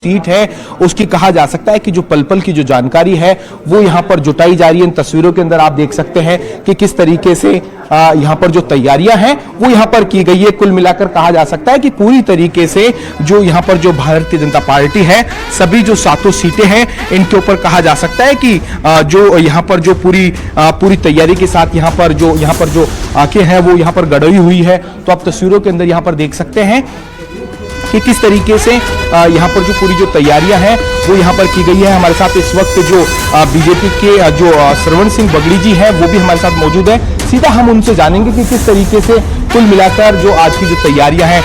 Seat है उसकी कहा जा सकता है कि जो पल पल की जो जानकारी है वो यहां पर जुटाई जा रही है। इन तस्वीरों के अंदर आप देख सकते हैं कि किस तरीके से यहां पर जो तैयारियां हैं वो यहां पर की गई है। कुल मिलाकर कहा जा सकता है कि पूरी तरीके से जो यहां पर जो भारतीय जनता पार्टी है, सभी जो 7 सीटें हैं इनके ऊपर कहा जा सकता है कि जो यहां पर जो पूरी तैयारी के साथ यहां पर जो आंखें हैं वो यहां पर गड़ई हुई है। तो आप तस्वीरों के अंदर यहां पर देख सकते हैं कि किस तरीके से यहाँ पर जो पूरी जो तैयारियां हैं वो यहाँ पर की गई है। हमारे साथ इस वक्त जो बीजेपी के जो श्रवण सिंह बगड़ी जी हैं वो भी हमारे साथ मौजूद है। सीधा हम उनसे जानेंगे कि किस तरीके से कुल मिलाकर जो आज की जो तैयारियां हैं।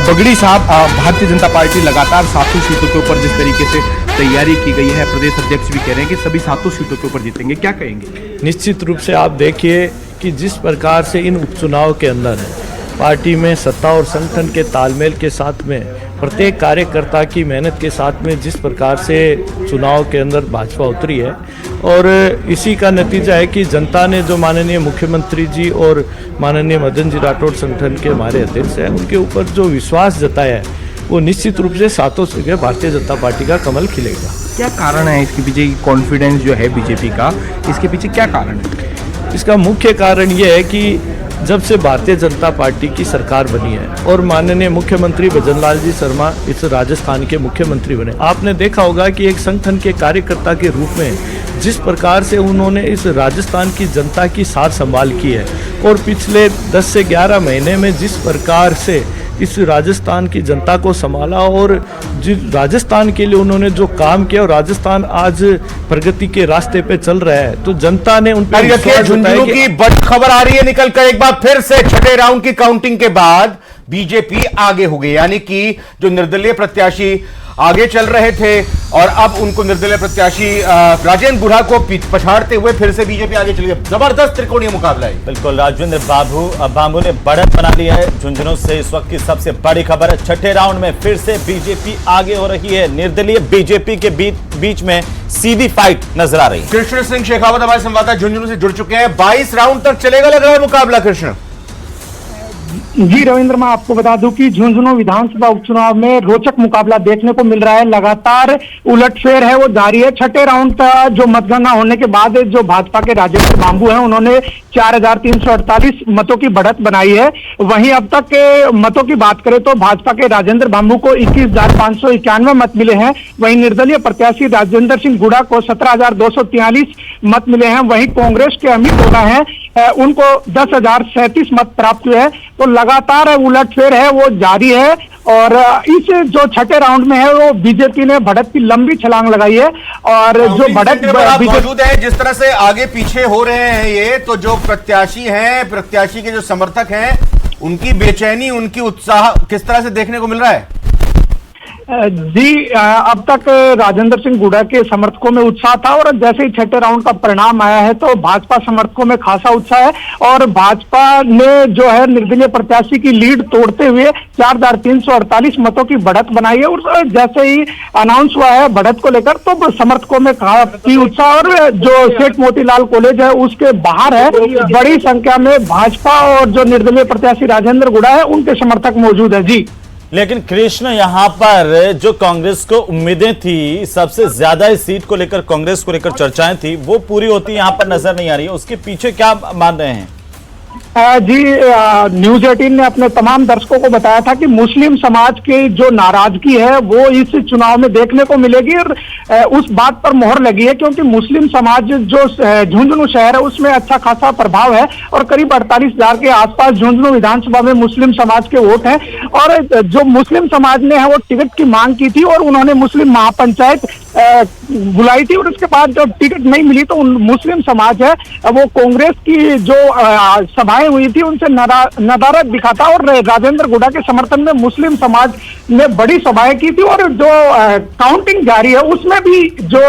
बगड़ी साहब, भारतीय जनता पार्टी लगातार 7 सीटों के ऊपर जिस तरीके से तैयारी की गई है, प्रदेश अध्यक्ष भी कह रहे हैं कि सभी 7 सीटों के ऊपर जीतेंगे, क्या कहेंगे? निश्चित रूप से आप देखिए कि जिस प्रकार से इन उपचुनाव के अंदर पार्टी में सत्ता और संगठन के तालमेल के साथ में प्रत्येक कार्यकर्ता की मेहनत के साथ में जिस प्रकार से चुनाव के अंदर भाजपा उतरी है, और इसी का नतीजा है कि जनता ने जो माननीय मुख्यमंत्री जी और माननीय मदन जी राठौड़ संगठन के हमारे अध्यक्ष हैं उनके ऊपर जो विश्वास जताया है वो निश्चित रूप से 7 जगह भारतीय जनता पार्टी का कमल खिलेगा। क्या कारण है इसके पीछे? कॉन्फिडेंस जो है बीजेपी का, इसके पीछे क्या कारण है? इसका मुख्य कारण ये है कि जब से भारतीय जनता पार्टी की सरकार बनी है और माननीय मुख्यमंत्री भजनलाल जी शर्मा इस राजस्थान के मुख्यमंत्री बने, आपने देखा होगा कि एक संगठन के कार्यकर्ता के रूप में जिस प्रकार से उन्होंने इस राजस्थान की जनता की सार संभाल की है और पिछले 10 से 11 महीने में जिस प्रकार से इस राजस्थान की जनता को संभाला और जिस राजस्थान के लिए उन्होंने जो काम किया और राजस्थान आज प्रगति के रास्ते पे चल रहा है, तो जनता ने उन पर झुंझुनू की बड़ी खबर आ रही है निकलकर। एक बार फिर से छठे राउंड की काउंटिंग के बाद बीजेपी आगे हो गई, यानी कि जो निर्दलीय प्रत्याशी आगे चल रहे थे और अब उनको निर्दलीय प्रत्याशी राजेंद्र गुढ़ा को पछाड़ते हुए फिर से बीजेपी आगे चली गई। जबरदस्त त्रिकोणीय मुकाबला है। बिल्कुल, राजेंद्र बाबू ने बढ़त बना ली है। झुंझुनू से इस वक्त की सबसे बड़ी खबर है, छठे राउंड में फिर से बीजेपी आगे हो रही है। निर्दलीय बीजेपी के बीच में सीधी फाइट नजर आ रही है। कृष्ण सिंह शेखावत हमारे संवाददाता झुंझुनू से जुड़ चुके हैं। 22 राउंड तक चलेगा लग रहा है मुकाबला। कृष्ण जी रविंद्र, मैं आपको बता दूं कि झुंझुनू विधानसभा उपचुनाव में रोचक मुकाबला देखने को मिल रहा है। लगातार उलटफेर है वो जारी है। छठे राउंड का जो मतगणना होने के बाद जो भाजपा के राजेंद्र बाबू हैं उन्होंने 4348 मतों की बढ़त बनाई है। वहीं अब तक के मतों की बात करें तो भाजपा के राजेंद्र बाबू को 21,591 मत मिले हैं। वहीं निर्दलीय प्रत्याशी राजेंद्र सिंह गुढ़ा को 17,243 मत मिले हैं। वहीं कांग्रेस के अमित होगा हैं उनको 10,037 मत प्राप्त हुए हैं। तो लगातार उलटफेर है वो जारी है और इस जो छठे राउंड में है वो बीजेपी ने बढ़त की लंबी छलांग लगाई है। और जो बढ़त मौजूद है, जिस तरह से आगे पीछे हो रहे हैं ये, तो जो प्रत्याशी हैं, प्रत्याशी के जो समर्थक हैं, उनकी बेचैनी, उनकी उत्साह किस तरह से देखने को मिल रहा है? जी, अब तक राजेंद्र सिंह गुढ़ा के समर्थकों में उत्साह था और जैसे ही छठे राउंड का परिणाम आया है तो भाजपा समर्थकों में खासा उत्साह है और भाजपा ने जो है निर्दलीय प्रत्याशी की लीड तोड़ते हुए 4,348 मतों की बढ़त बनाई है। और जैसे ही अनाउंस हुआ है बढ़त को लेकर तो समर्थकों में काफी उत्साह, और जो सेठ मोतीलाल कॉलेज है उसके बाहर है बड़ी संख्या में भाजपा और जो निर्दलीय प्रत्याशी राजेंद्र गुढ़ा है उनके समर्थक मौजूद है। जी, लेकिन कृष्ण, यहाँ पर जो कांग्रेस को उम्मीदें थी, सबसे ज्यादा इस सीट को लेकर कांग्रेस को लेकर चर्चाएं थी, वो पूरी होती यहाँ पर नजर नहीं आ रही है। उसके पीछे क्या मान रहे हैं? जी, न्यूज 18 ने अपने तमाम दर्शकों को बताया था कि मुस्लिम समाज की जो नाराजगी है वो इस चुनाव में देखने को मिलेगी और उस बात पर मोहर लगी है क्योंकि मुस्लिम समाज जो झुंझुनू शहर है उसमें अच्छा खासा प्रभाव है और करीब 48,000 के आसपास झुंझुनू विधानसभा में मुस्लिम समाज के वोट हैं। और जो मुस्लिम समाज ने है वो टिकट की मांग की थी और उन्होंने मुस्लिम महापंचायत बुलाई थी और उसके बाद जब टिकट नहीं मिली तो मुस्लिम समाज है वो कांग्रेस की जो सभाएं हुई थी उनसे नदारत दिखाता और राजेंद्र गुढ़ा के समर्थन में मुस्लिम समाज ने बड़ी सभाएं की थी। और जो काउंटिंग जारी है उसमें भी जो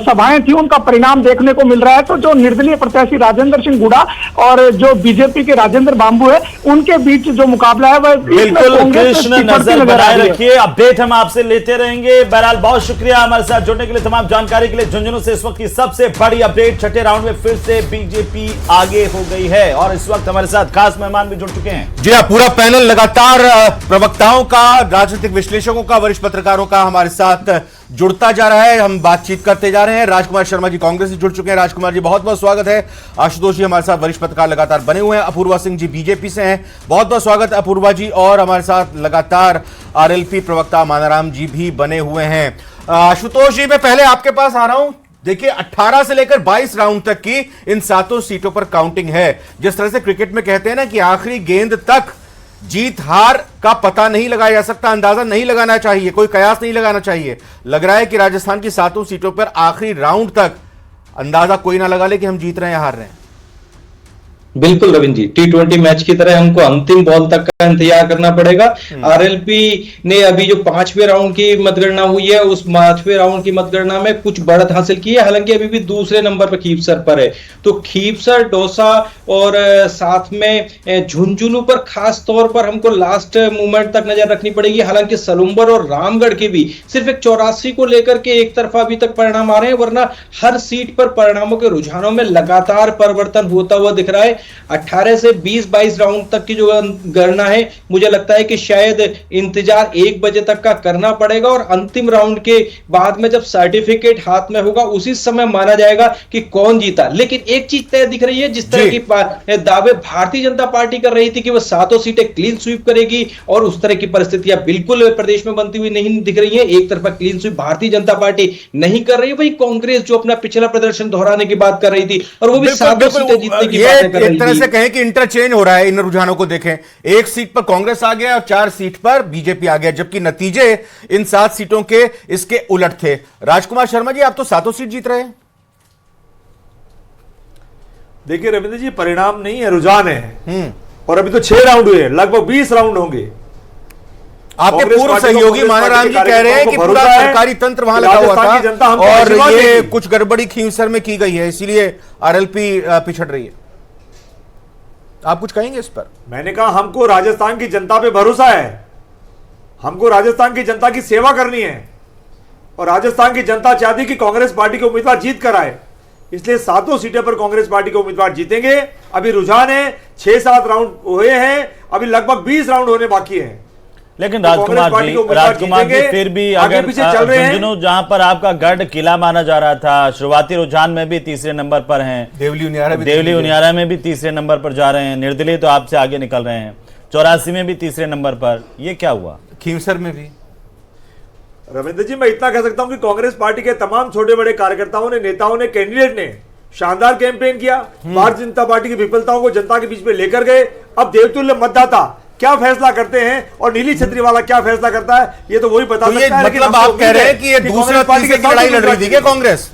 सभाएं थी उनका परिणाम देखने को मिल रहा है। तो जो निर्दलीय प्रत्याशी राजेंद्र सिंह गुढ़ा और जो बीजेपी के राजेंद्र बाबू है उनके बीच जो मुकाबला है वह बिल्कुल। कृष्ण, नजर बनाए रखिए, अपडेट हम आपसे लेते रहेंगे। बहरहाल बहुत शुक्रिया हमारे साथ साथ जुड़ने के लिए, तमाम जानकारी के लिए। झुंझुनू से इस वक्त की सबसे बड़ी अपडेट, छठे राउंड में फिर से बीजेपी आगे हो गई है और इस वक्त हमारे साथ खास मेहमान भी जुड़ चुके हैं। जी हाँ, पूरा पैनल लगातार प्रवक्ताओं का, राजनीतिक विश्लेषकों का, वरिष्ठ पत्रकारों का हमारे साथ जुड़ता जा रहा है। हम बातचीत करते जा रहे हैं। राजकुमार शर्मा जी कांग्रेस से जुड़ चुके हैं। राजकुमार जी बहुत बहुत स्वागत है। आशुतोष जी हमारे साथ वरिष्ठ पत्रकार लगातार बने हुए हैं। अपूर्वा सिंह जी बीजेपी से हैं, बहुत बहुत स्वागत है अपूर्वा जी। और हमारे साथ लगातार आरएलपी प्रवक्ता मानाराम जी भी बने हुए हैं। आशुतोष जी, मैं पहले आपके पास आ रहा हूं। देखिए, 18 से लेकर 22 राउंड तक की इन 7 सीटों पर काउंटिंग है। जिस तरह से क्रिकेट में कहते हैं ना कि आखिरी गेंद तक जीत हार का पता नहीं लगाया जा सकता, अंदाजा नहीं लगाना चाहिए, कोई कयास नहीं लगाना चाहिए। लग रहा है कि राजस्थान की 7 सीटों पर आखिरी राउंड तक अंदाजा कोई ना लगा ले कि हम जीत रहे हैं या हार रहे हैं। बिल्कुल रविंद्र जी, T20 मैच की तरह हमको अंतिम बॉल तक का इंतजार करना पड़ेगा। आरएलपी ने अभी जो 5वें राउंड की मतगणना हुई है, उस 5वें राउंड की मतगणना में कुछ बढ़त हासिल की है, हालांकि अभी भी दूसरे नंबर पर खीपसर पर है। तो खीपसर, दौसा और साथ में झुंझुनू पर खास तौर पर हमको लास्ट मूवमेंट तक नजर रखनी पड़ेगी। हालांकि सलुम्बर और रामगढ़ के भी सिर्फ एक 84 को लेकर के एक तरफा अभी तक परिणाम आ रहे हैं, वरना हर सीट पर परिणामों के रुझानों में लगातार परिवर्तन होता हुआ दिख रहा है। 18 से 20-22 राउंड तक की जो गणना है, मुझे लगता है कि शायद इंतजार 1 बजे तक का करना पड़ेगा और अंतिम राउंड के बाद में जब सर्टिफिकेट हाथ में होगा उसी समय माना जाएगा कि कौन जीता। लेकिन एक चीज तय दिख रही है, जिस तरह की दावे भारतीय जनता पार्टी कर रही थी कि वह 7 सीटें क्लीन स्वीप करेगी, और उस तरह की परिस्थितियां बिल्कुल प्रदेश में बनती हुई नहीं दिख रही है। एक तरफा clean sweep Bharatiya Janata party नहीं कर रही है, वही कांग्रेस जो अपना पिछला प्रदर्शन दोहराने की बात कर रही थी और वो भी 7 सीटें जीतने की बात कर रही थी। कहें कि इंटरचेंज हो रहा है। इन रुझानों को देखें, 1 सीट पर कांग्रेस आ गया और 4 सीट पर बीजेपी आ गया, जबकि नतीजे इन 7 सीटों के इसके उलट थे। राजकुमार शर्मा जी, आप तो 7 सीट जीत रहे हैं। देखिए रविंद्र जी, परिणाम नहीं है, रुझान है। और अभी तो 6 राउंड हुए, लगभग 20 राउंड होंगे। आपके पूर्व सहयोगी मानाराम जी कह रहे हैं कि पूरा सरकारी तंत्र वहां लगा हुआ था और ये कुछ गड़बड़ी खींवसर में की गई है, इसीलिए आरएलपी पिछड़ रही है। आप कुछ कहेंगे इस पर? मैंने कहा हमको राजस्थान की जनता पे भरोसा है, हमको राजस्थान की जनता की सेवा करनी है और राजस्थान की जनता चाहती कि कांग्रेस पार्टी के उम्मीदवार जीत कर आए, इसलिए 7 सीटें पर कांग्रेस पार्टी के उम्मीदवार जीतेंगे। अभी रुझान है, 6-7 राउंड हुए हैं, अभी लगभग 20 राउंड होने बाकी हैं। लेकिन राजकुमार जी फिर भी अगर झुंझुनू जहां पर आपका गढ़ किला माना जा रहा था, शुरुआती रुझान में भी तीसरे नंबर पर हैं, देवली उनियारा में भी तीसरे नंबर पर जा रहे हैं, निर्दलीय तो आपसे आगे निकल रहे हैं, 84 में भी तीसरे नंबर पर, ये क्या हुआ? खींवसर में भी। रविंद्र जी, मैं इतना कह सकता हूं कि कांग्रेस पार्टी के तमाम छोटे बड़े कार्यकर्ताओं ने, नेताओं ने, कैंडिडेट ने शानदार कैंपेन किया। भारतीय जनता पार्टी की विफलताओं को जनता के बीच में लेकर गए। अब देवतुल्य मतदाता क्या फैसला करते हैं और नीली छतरी वाला क्या फैसला करता है, ये तो वही बता सकता है। मतलब आप कह रहे हैं कि ये दूसरा तीसरे की लड़ाई लड़ रही थी क्या कांग्रेस?